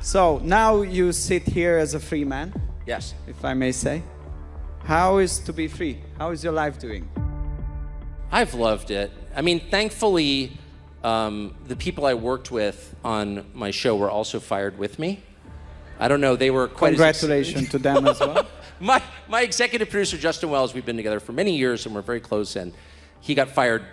So now you sit here as a free man, Yes. if I may say. How is to be free? How is your life doing? I've loved it. I mean, thankfully, the people I worked with on my show were also fired with me. I don't know, they were quite Congratulations to them as well. My executive producer, Justin Wells, we've been together for many years and we're very close, and he got fired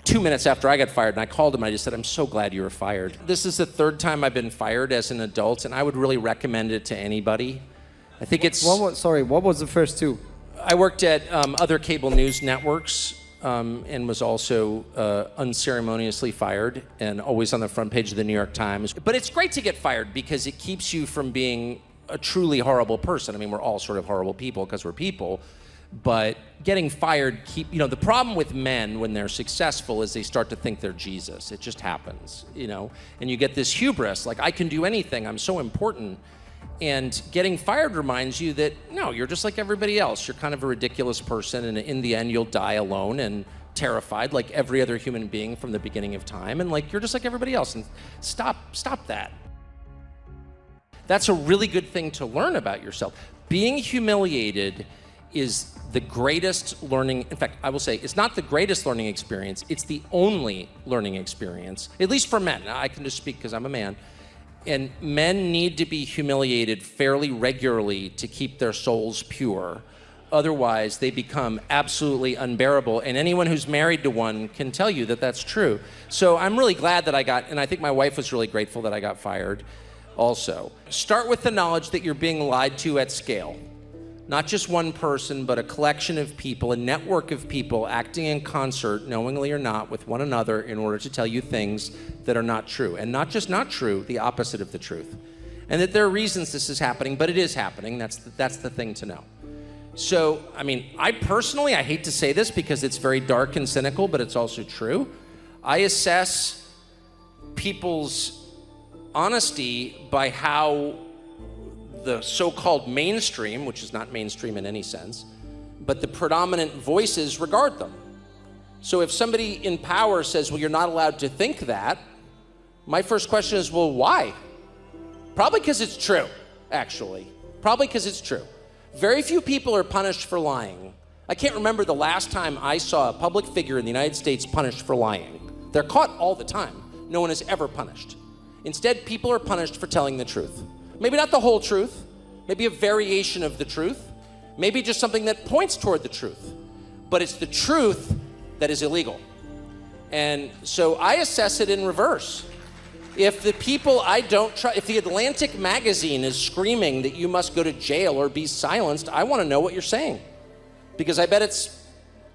2 minutes after I got fired, and I called him and I just said, I'm so glad you were fired. This is the third time I've been fired as an adult, and I would really recommend it to anybody. I think it's... What was the first two? I worked at other cable news networks and was also unceremoniously fired and always on the front page of the New York Times. But it's great to get fired because it keeps you from being a truly horrible person. I mean, we're all sort of horrible people because we're people. But getting fired, the problem with men when they're successful is they start to think they're Jesus. It just happens, and you get this hubris, like I can do anything, I'm so important. And getting fired reminds you that, no, you're just like everybody else. You're kind of a ridiculous person, and in the end, you'll die alone and terrified like every other human being from the beginning of time. And like, you're just like everybody else, and stop that. That's a really good thing to learn about yourself. Being humiliated is the greatest learning, in fact, I will say, it's not the greatest learning experience, it's the only learning experience, at least for men. I can just speak because I'm a man. And men need to be humiliated fairly regularly to keep their souls pure. Otherwise, they become absolutely unbearable. And anyone who's married to one can tell you that that's true. So I'm really glad that and I think my wife was really grateful that I got fired also. Start with the knowledge that you're being lied to at scale. Not just one person, but a collection of people, a network of people acting in concert, knowingly or not, with one another in order to tell you things that are not true. And not just not true, the opposite of the truth. And that there are reasons this is happening, but it is happening. That's the thing to know. So, I mean, I personally hate to say this because it's very dark and cynical, but it's also true. I assess people's honesty by how the so-called mainstream, which is not mainstream in any sense, but the predominant voices regard them. So if somebody in power says, well, you're not allowed to think that, my first question is, well, why? Probably because it's true, actually. Probably because it's true. Very few people are punished for lying. I can't remember the last time I saw a public figure in the United States punished for lying. They're caught all the time. No one is ever punished. Instead, people are punished for telling the truth. Maybe not the whole truth, maybe a variation of the truth, maybe just something that points toward the truth, but it's the truth that is illegal. And so I assess it in reverse. If the people I don't trust, if the Atlantic magazine is screaming that you must go to jail or be silenced, I want to know what you're saying, because I bet it's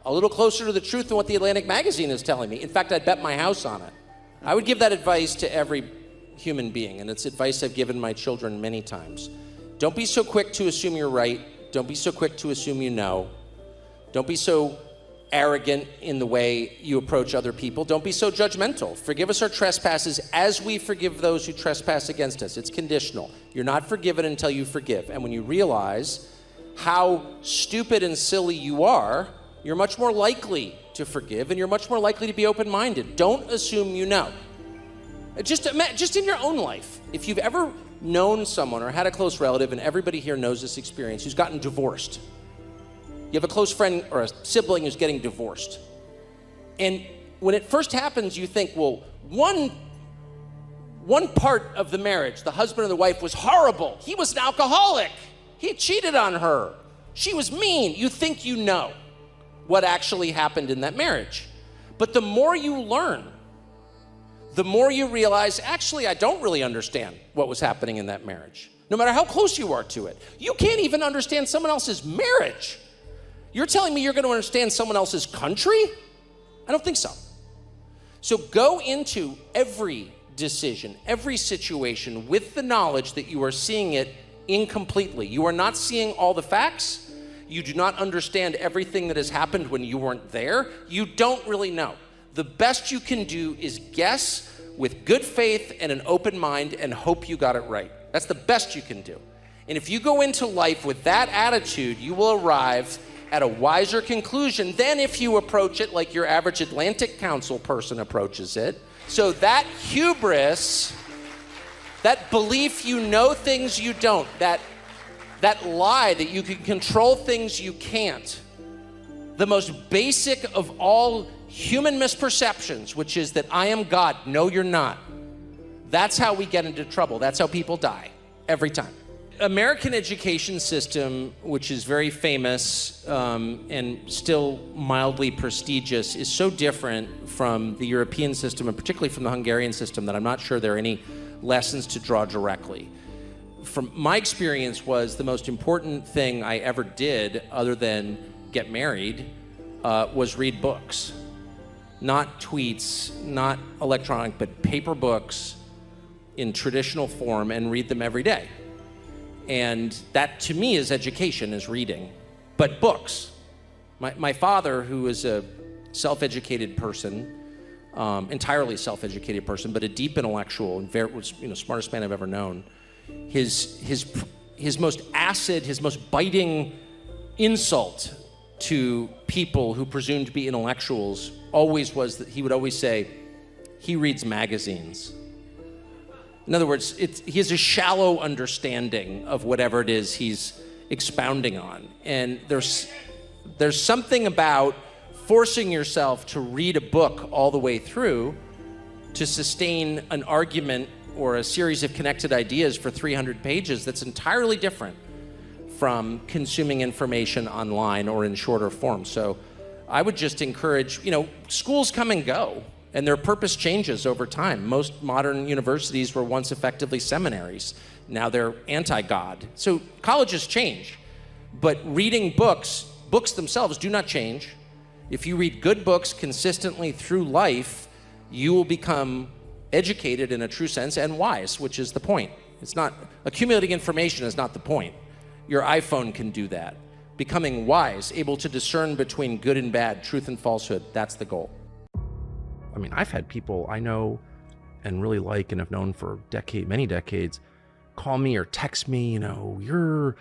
a little closer to the truth than what the Atlantic magazine is telling me. In fact, I'd bet my house on it. I would give that advice to every human being, and it's advice I've given my children many times. Don't be so quick to assume you're right. Don't be so quick to assume you know. Don't be so arrogant in the way you approach other people. Don't be so judgmental. Forgive us our trespasses as we forgive those who trespass against us. It's conditional. You're not forgiven until you forgive. And when you realize how stupid and silly you are, you're much more likely to forgive, and you're much more likely to be open-minded. Don't assume you know. Just in your own life, if you've ever known someone or had a close relative, and everybody here knows this experience, who's gotten divorced. You have a close friend or a sibling who's getting divorced. And when it first happens, you think, well, one part of the marriage, the husband or the wife, was horrible. He was an alcoholic. He cheated on her. She was mean. You think you know what actually happened in that marriage. But the more you learn, the more you realize, actually, I don't really understand what was happening in that marriage. No matter how close you are to it. You can't even understand someone else's marriage. You're telling me you're going to understand someone else's country? I don't think so. So go into every decision, every situation with the knowledge that you are seeing it incompletely. You are not seeing all the facts. You do not understand everything that has happened when you weren't there. You don't really know. The best you can do is guess with good faith and an open mind and hope you got it right. That's the best you can do. And if you go into life with that attitude, you will arrive at a wiser conclusion than if you approach it like your average Atlantic Council person approaches it. So that hubris That belief you know things you don't, that lie that you can control things you can't. The most basic of all human misperceptions, which is that I am God. No, you're not. That's how we get into trouble. That's how people die every time. American education system, which is very famous and still mildly prestigious, is so different from the European system, and particularly from the Hungarian system, that I'm not sure there are any lessons to draw directly. From my experience was the most important thing I ever did, other than get married, was read books. Not tweets, not electronic, but paper books in traditional form, and read them every day. And that, to me, is education, is reading. But books. My father, who is a self-educated person, entirely self-educated person, but a deep intellectual, and was, smartest man I've ever known. His most acid, his most biting insult to people who presumed to be intellectuals always was that he would always say, he reads magazines. In other words, he has a shallow understanding of whatever it is he's expounding on. And there's something about forcing yourself to read a book all the way through to sustain an argument or a series of connected ideas for 300 pages that's entirely different from consuming information online or in shorter form. So I would just encourage, schools come and go, and their purpose changes over time. Most modern universities were once effectively seminaries. Now they're anti-God. So colleges change, but reading books themselves do not change. If you read good books consistently through life, you will become educated in a true sense and wise, which is the point. It's not, accumulating information is not the point. Your iPhone can do that. Becoming wise, able to discern between good and bad, truth and falsehood, that's the goal. I mean, I've had people I know and really like and have known for many decades, call me or text me, and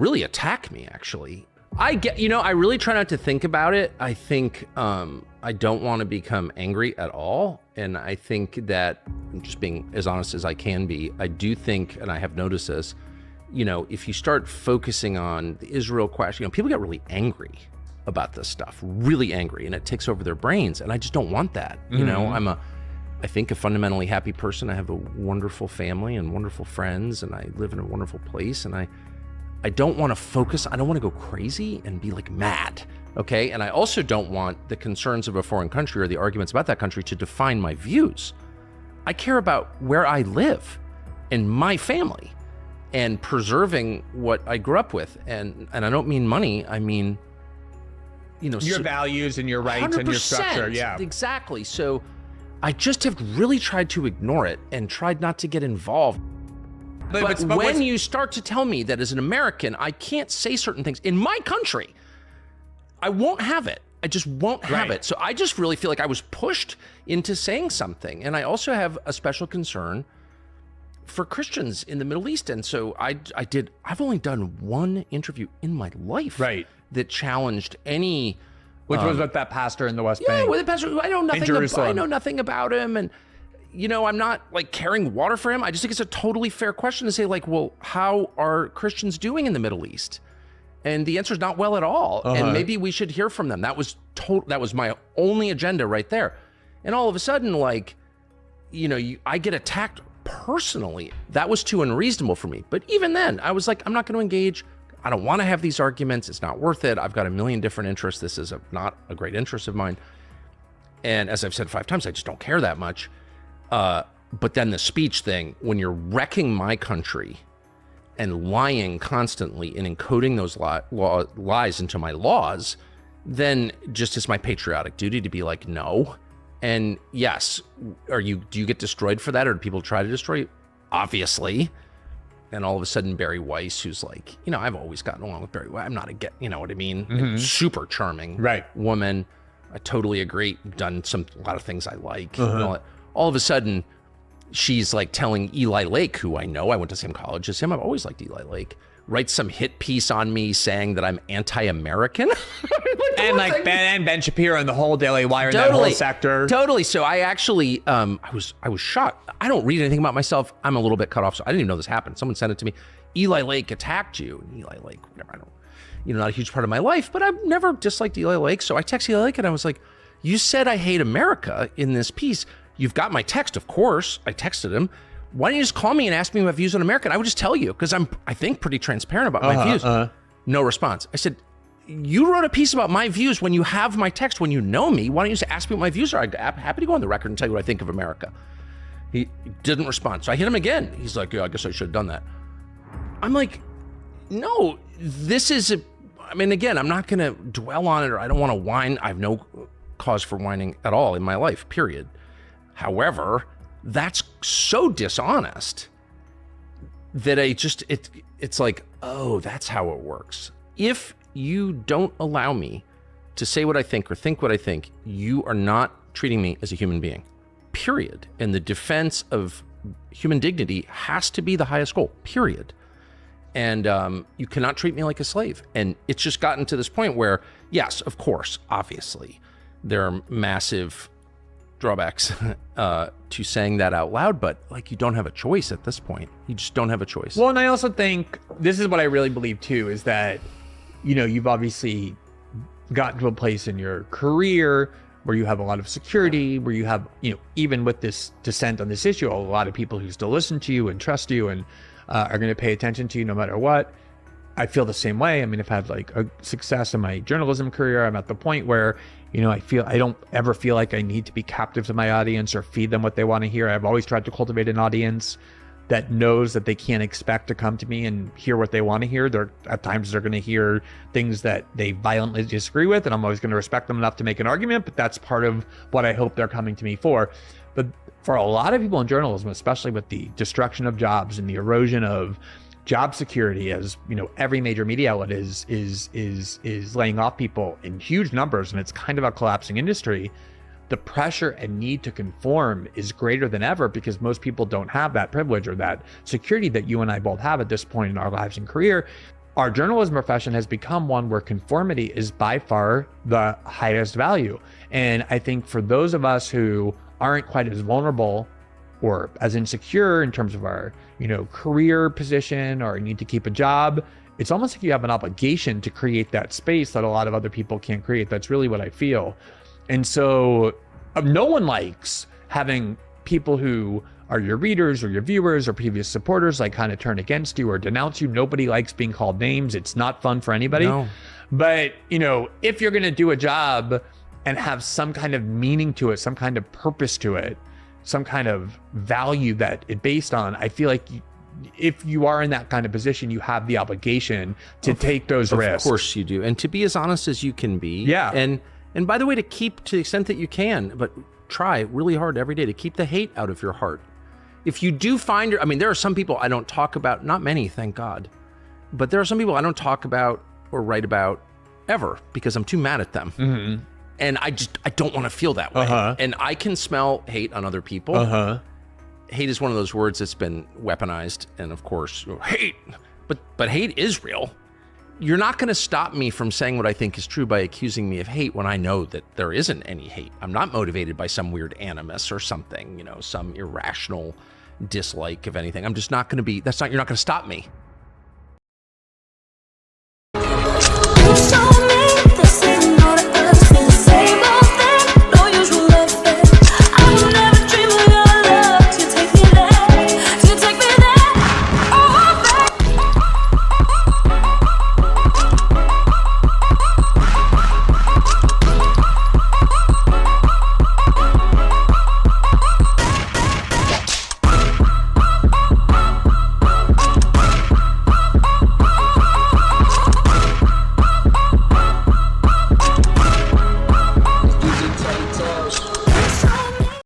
really attack me, actually. I really try not to think about it. I think I don't want to become angry at all. And I think that, I'm just being as honest as I can be, I do think, and I have noticed this, if you start focusing on the Israel question, people get really angry about this stuff, really angry, and it takes over their brains. And I just don't want that. I'm I think a fundamentally happy person. I have a wonderful family and wonderful friends, and I live in a wonderful place. And I don't want to focus. I don't want to go crazy and be like mad. Okay. And I also don't want the concerns of a foreign country or the arguments about that country to define my views. I care about where I live and my family and preserving what I grew up with. And I don't mean money. I mean, your values and your rights and your structure. Yeah, exactly. So I just have really tried to ignore it and tried not to get involved. But when you start to tell me that as an American, I can't say certain things in my country, I won't have it. I just won't have it. So I just really feel like I was pushed into saying something. And I also have a special concern for Christians in the Middle East. And so I've only done one interview in my life that challenged any... Which was with that pastor in the West Bank. Yeah, with the pastor. I know nothing about him. And, I'm not like carrying water for him. I just think it's a totally fair question to say, like, well, how are Christians doing in the Middle East? And the answer is not well at all. And maybe we should hear from them. That was my only agenda right there. And all of a sudden, like, I get attacked personally. That was too unreasonable for me. But even then, I was like, I'm not going to engage. I don't want to have these arguments. It's not worth it. I've got a million different interests. This is not a great interest of mine. And as I've said 5 times, I just don't care that much. But then the speech thing, when you're wrecking my country and lying constantly and encoding those lies into my laws, then just it's my patriotic duty to be like, no. And yes, do you get destroyed for that, or do people try to destroy you? Obviously. And all of a sudden, Barry Weiss, who's like, I've always gotten along with Barry Weiss. I'm not you know what I mean? Mm-hmm. Super charming woman. I totally agree. Done a lot of things I like. And all of a sudden, she's like telling Eli Lake, who I know, I went to the same college as him. I've always liked Eli Lake. write some hit piece on me saying that I'm anti-American. and Ben Shapiro and the whole Daily Wire, and that whole sector. Totally. So I actually, I was shocked. I don't read anything about myself. I'm a little bit cut off, so I didn't even know this happened. Someone sent it to me. Eli Lake attacked you. And Eli Lake, whatever, I don't, not a huge part of my life, but I've never disliked Eli Lake. So I texted Eli Lake and I was like, you said I hate America in this piece. You've got my text, of course. I texted him. Why don't you just call me and ask me my views on America? And I would just tell you, because I think, pretty transparent about my views. No response. I said, you wrote a piece about my views when you have my text, when you know me. Why don't you just ask me what my views are? I'm happy to go on the record and tell you what I think of America. He didn't respond. So I hit him again. He's like, yeah, I guess I should have done that. I'm like, no, this is again, I'm not going to dwell on it, or I don't want to whine. I have no cause for whining at all in my life, period. However, that's so dishonest that it's like, oh, that's how it works. If you don't allow me to say what I think or think what I think, you are not treating me as a human being, period. And the defense of human dignity has to be the highest goal, period. And you cannot treat me like a slave. And it's just gotten to this point where, yes, of course, obviously, there are massive drawbacks to saying that out loud, but like, you don't have a choice at this point. You just don't have a choice. Well, and I also think this is what I really believe too, is that, you've obviously gotten to a place in your career where you have a lot of security, where you have, even with this dissent on this issue, a lot of people who still listen to you and trust you and are going to pay attention to you no matter what. I feel the same way. I mean, I've had like a success in my journalism career. I'm at the point where, I don't ever feel like I need to be captive to my audience or feed them what they want to hear. I've always tried to cultivate an audience that knows that they can't expect to come to me and hear what they want to hear. At times they're going to hear things that they violently disagree with, and I'm always going to respect them enough to make an argument, but that's part of what I hope they're coming to me for. But for a lot of people in journalism, especially with the destruction of jobs and the erosion of job security, as every major media outlet is laying off people in huge numbers, and it's kind of a collapsing industry. The pressure and need to conform is greater than ever, because most people don't have that privilege or that security that you and I both have at this point in our lives and career. Our journalism profession has become one where conformity is by far the highest value. And I think for those of us who aren't quite as vulnerable or as insecure in terms of our, career position or need to keep a job, it's almost like you have an obligation to create that space that a lot of other people can't create. That's really what I feel. And so no one likes having people who are your readers or your viewers or previous supporters like kind of turn against you or denounce you. Nobody likes being called names. It's not fun for anybody. No. But, if you're going to do a job and have some kind of meaning to it, some kind of purpose to it, some kind of value that it's based on, I feel like if you are in that kind of position, you have the obligation to take those risks. Of course you do. And to be as honest as you can be. Yeah. And by the way, to the extent that you can, but try really hard every day to keep the hate out of your heart. If you do find, there are some people I don't talk about, not many, thank God, but there are some people I don't talk about or write about ever because I'm too mad at them. Mm-hmm. And I don't want to feel that way. And I can smell hate on other people. Hate is one of those words that's been weaponized. And of course, hate, but hate is real. You're not going to stop me from saying what I think is true by accusing me of hate when I know that there isn't any hate. I'm not motivated by some weird animus or something, some irrational dislike of anything. I'm just not going to be, you're not going to stop me.